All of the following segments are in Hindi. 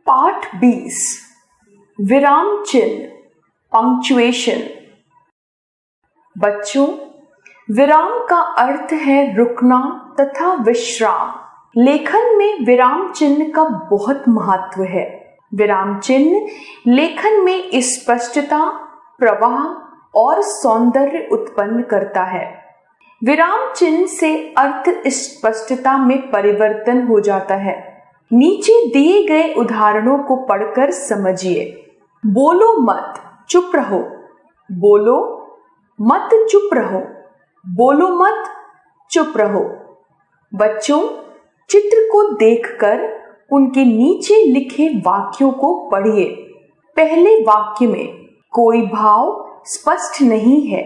पाठ 20 विराम चिन्ह पंक्चुएशन। बच्चों, विराम का अर्थ है रुकना तथा विश्राम। लेखन में विराम चिन्ह का बहुत महत्व है। विराम चिन्ह लेखन में स्पष्टता, प्रवाह और सौंदर्य उत्पन्न करता है। विराम चिन्ह से अर्थ स्पष्टता में परिवर्तन हो जाता है। नीचे दिए गए उदाहरणों को पढ़कर समझिए। बोलो मत, चुप रहो। बोलो मत, चुप रहो। बोलो मत, चुप रहो। बच्चों, चित्र को देखकर उनके नीचे लिखे वाक्यों को पढ़िए। पहले वाक्य में कोई भाव स्पष्ट नहीं है,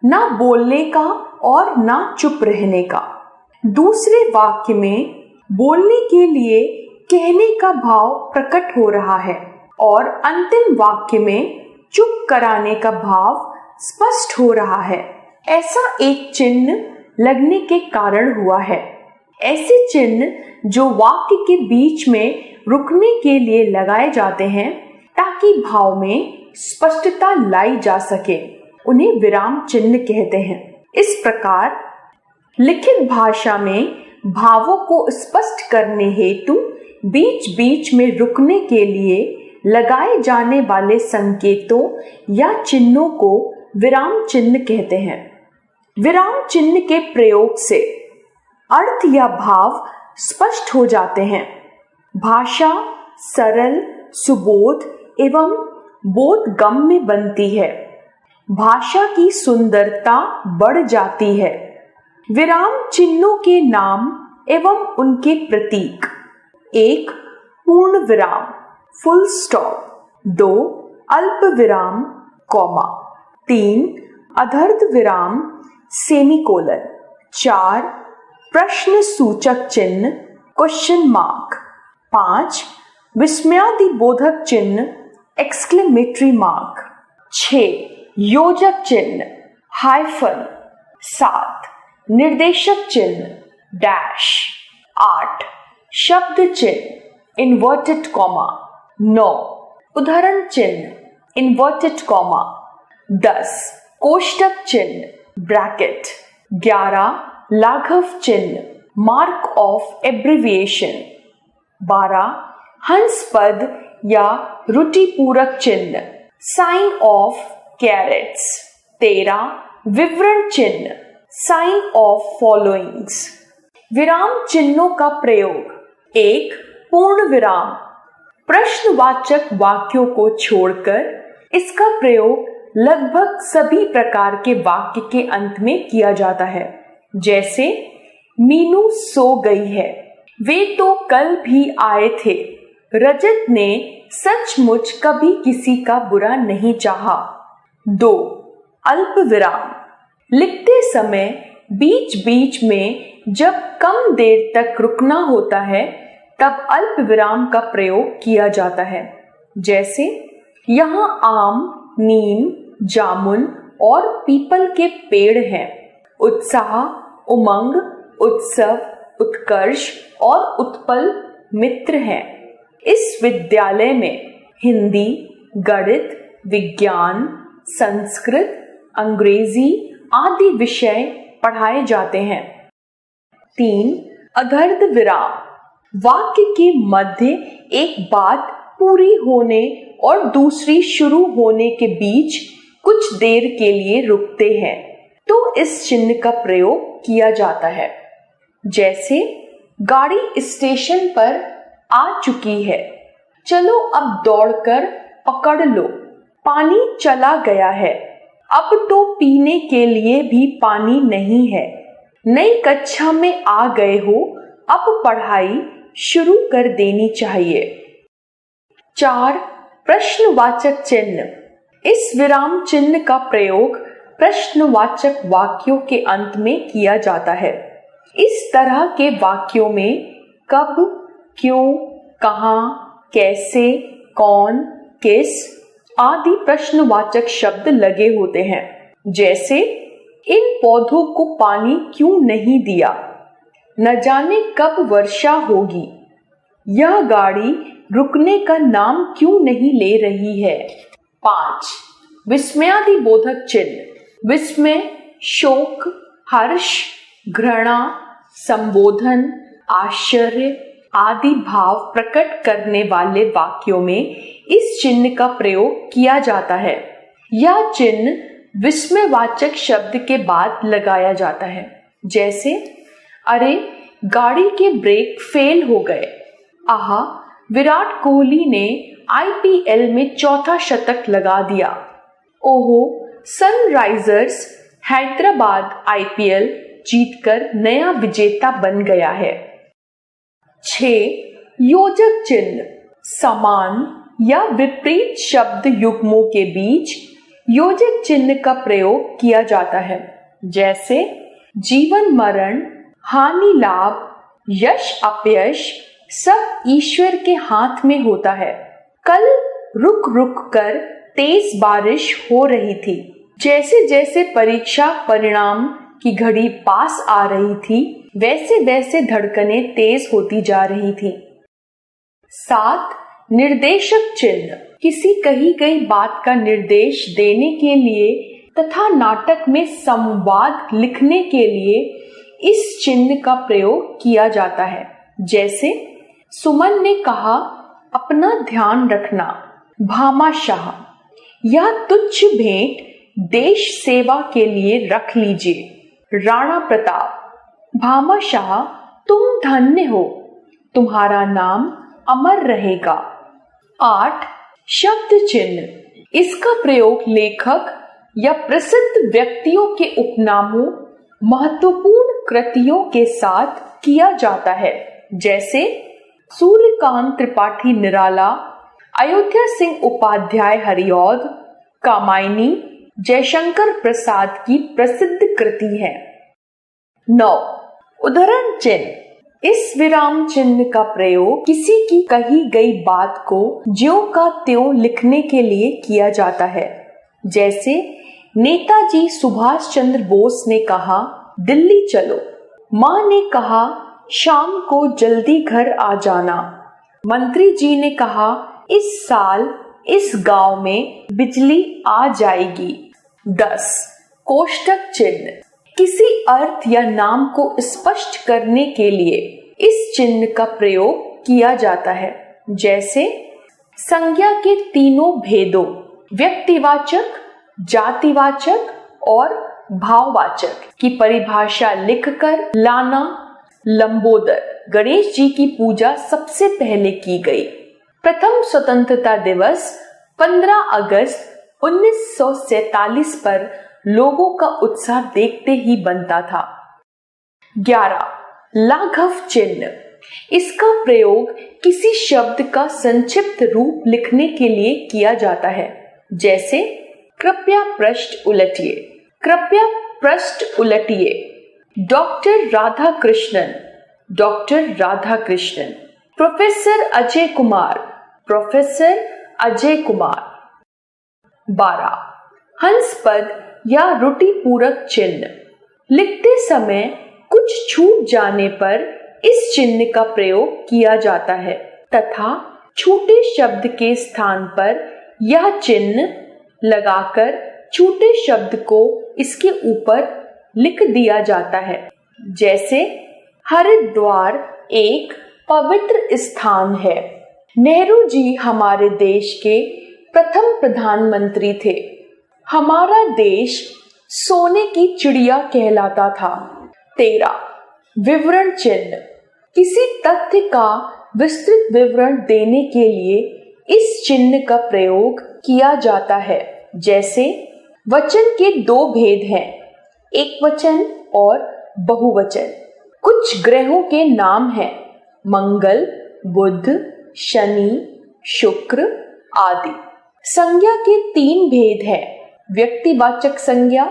ना बोलने का और ना चुप रहने का। दूसरे वाक्य में बोलने के लिए कहने का भाव प्रकट हो रहा है और अंतिम वाक्य में चुप कराने का भाव स्पष्ट हो रहा है। ऐसा एक चिन्ह लगने के कारण हुआ है। ऐसे चिन्ह जो वाक्य के बीच में रुकने के लिए लगाए जाते हैं ताकि भाव में स्पष्टता लाई जा सके, उन्हें विराम चिन्ह कहते हैं। इस प्रकार लिखित भाषा में भावों को स्पष्ट करने हेतु बीच बीच में रुकने के लिए लगाए जाने वाले संकेतों या चिन्हों को विराम चिन्ह कहते हैं। विराम चिन्ह के प्रयोग से अर्थ या भाव स्पष्ट हो जाते हैं। भाषा सरल, सुबोध एवं बोधगम्य बनती है। भाषा की सुंदरता बढ़ जाती है। विराम चिन्हों के नाम एवं उनके प्रतीक: 1. पूर्ण विराम फुल स्टॉप। 2. अल्प विराम कॉमा। 3. अर्ध विराम सेमीकोलन। 4. प्रश्न सूचक चिन्ह क्वेश्चन मार्क। 5. विस्मयादिबोधक चिन्ह एक्सक्लेमेटरी मार्क। 6. योजक चिन्ह हाइफन। 7. निर्देशक चिन्ह डैश। 8. शब्द चिन्ह इन्वर्टेड कॉमा। 9. उदाहरण चिन्ह इन्वर्टेड कॉमा। 10. कोष्टक चिन्ह ब्रैकेट। 11. लाघव चिन्ह मार्क ऑफ एब्रिविएशन। 12. हंस पद या रुटिपूरक चिन्ह साइन ऑफ कैरेट्स। 13. विवरण चिन्ह साइन ऑफ फॉलोइंग्स। विराम चिन्हों का प्रयोग: 1. पूर्ण विराम प्रश्नवाचक वाक्यों को छोड़कर इसका प्रयोग लगभग सभी प्रकार के वाक्य के अंत में किया जाता है, जैसे मीनू सो गई है, वे तो कल भी आए थे, रजत ने सचमुच कभी किसी का बुरा नहीं चाहा। 2. अल्प विराम लिखते समय बीच बीच में जब कम देर तक रुकना होता है तब अल्प विराम का प्रयोग किया जाता है, जैसे यहाँ आम, नीम, जामुन और पीपल के पेड़ हैं। उत्साह, उमंग, उत्सव, उत्कर्ष और उत्पल मित्र हैं। इस विद्यालय में हिंदी, गणित, विज्ञान, संस्कृत, अंग्रेजी आदि विषय पढ़ाए जाते हैं। 3. अर्ध विराम वाक्य के मध्य एक बात पूरी होने और दूसरी शुरू होने के बीच कुछ देर के लिए रुकते हैं तो इस चिन्ह का प्रयोग किया जाता है, जैसे गाड़ी स्टेशन पर आ चुकी है, चलो अब दौड़कर पकड़ लो, पानी चला गया है, अब तो पीने के लिए भी पानी नहीं है, नई कक्षा में आ गए हो, अब पढ़ाई शुरू कर देनी चाहिए। 4. प्रश्नवाचक चिन्ह इस विराम चिन्ह का प्रयोग प्रश्नवाचक वाक्यों के अंत में किया जाता है। इस तरह के वाक्यों में कब, क्यों, कहां, कैसे, कौन, किस आदि प्रश्नवाचक शब्द लगे होते हैं, जैसे इन पौधों को पानी क्यों नहीं दिया, न जाने कब वर्षा होगी, यह गाड़ी रुकने का नाम क्यों नहीं ले रही है। 5. विस्मयादिबोधक चिन्ह। विस्मय, शोक, हर्ष, घृणा, संबोधन, आश्चर्य आदि भाव प्रकट करने वाले वाक्यों में इस चिन्ह का प्रयोग किया जाता है। यह चिन्ह विस्मयवाचक शब्द के बाद लगाया जाता है, जैसे अरे गाड़ी के ब्रेक फेल हो गए। आहा, विराट कोहली ने IPL में चौथा शतक लगा दिया। ओहो, सनराइजर्स हैदराबाद IPL जीतकर नया विजेता बन गया है। 6. योजक चिन्ह। समान या विपरीत शब्द युग्मों के बीच योजक चिन्ह का प्रयोग किया जाता है, जैसे जीवन मरण, हानि लाभ, यश अपयश सब ईश्वर के हाथ में होता है। कल रुक रुक कर तेज बारिश हो रही थी। जैसे जैसे परीक्षा परिणाम की घड़ी पास आ रही थी, वैसे वैसे धड़कनें तेज होती जा रही थी। 7. निर्देशक चिन्ह। किसी कही गई बात का निर्देश देने के लिए तथा नाटक में संवाद लिखने के लिए इस चिन्ह का प्रयोग किया जाता है, जैसे सुमन ने कहा अपना ध्यान रखना। भामाशाह, यह तुच्छ भेंट देश सेवा के लिए रख लीजिए। राणा प्रताप, भामाशाह तुम धन्य हो, तुम्हारा नाम अमर रहेगा। 8. शब्द चिन्ह। इसका प्रयोग लेखक या प्रसिद्ध व्यक्तियों के उपनामों, महत्वपूर्ण कृतियों के साथ किया जाता है, जैसे सूर्यकांत त्रिपाठी निराला, अयोध्या सिंह उपाध्याय हरिऔध, कामायनी जयशंकर प्रसाद की प्रसिद्ध कृति है। 9. उद्धरण चिन्ह। इस विराम चिन्ह का प्रयोग किसी की कही गई बात को ज्यों का त्यों लिखने के लिए किया जाता है, जैसे नेताजी सुभाष चंद्र बोस ने कहा दिल्ली चलो। माँ ने कहा शाम को जल्दी घर आ जाना। मंत्री जी ने कहा इस साल इस गांव में बिजली आ जाएगी। 10. कोष्टक चिन्ह। किसी अर्थ या नाम को स्पष्ट करने के लिए इस चिन्ह का प्रयोग किया जाता है, जैसे संज्ञा के तीनों भेदों व्यक्तिवाचक, जातिवाचक और भाववाचक की परिभाषा लिखकर लाना। लंबोदर, गणेश जी की पूजा सबसे पहले की गई। प्रथम स्वतंत्रता दिवस 15 अगस्त 1947 पर लोगों का उत्साह देखते ही बनता था। 11. लाघव चिन्ह। इसका प्रयोग किसी शब्द का संक्षिप्त रूप लिखने के लिए किया जाता है, जैसे कृपया पृष्ठ उलटिए। कृपया पृष्ठ उलटिए। Doctor Radha Krishnan, doctor Radha Krishnan. Professor Ajay Kumar, professor Ajay Kumar. 12. हंस पद या रुटि पूरक चिन्ह। लिखते समय कुछ छूट जाने पर इस चिन्ह का प्रयोग किया जाता है तथा छूटे शब्द के स्थान पर यह चिन्ह लगाकर छूटे शब्द को इसके ऊपर लिख दिया जाता है, जैसे हरिद्वार एक पवित्र स्थान है। नेहरू जी हमारे देश के प्रथम प्रधानमंत्री थे। हमारा देश सोने की चिड़िया कहलाता था। 13. विवरण चिन्ह। किसी तथ्य का विस्तृत विवरण देने के लिए इस चिन्ह का प्रयोग किया जाता है, जैसे वचन के 2 भेद हैं, एक वचन और बहुवचन। कुछ ग्रहों के नाम हैं, मंगल, बुध, शनि, शुक्र आदि। संज्ञा के 3 भेद हैं, व्यक्तिवाचक संज्ञा,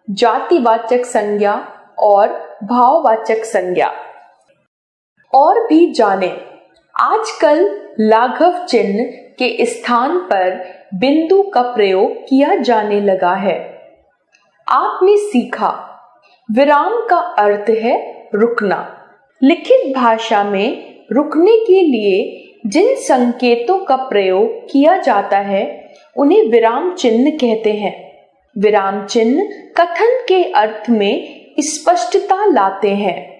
जातिवाचक संज्ञा और भाववाचक संज्ञा। और भी जाने। आजकल लाघव चिन्ह के स्थान पर बिंदु का प्रयोग किया जाने लगा है। आपने सीखा विराम का अर्थ है रुकना। लिखित भाषा में रुकने के लिए जिन संकेतों का प्रयोग किया जाता है उन्हें विराम चिन्ह कहते हैं। विराम चिन्ह कथन के अर्थ में स्पष्टता लाते हैं।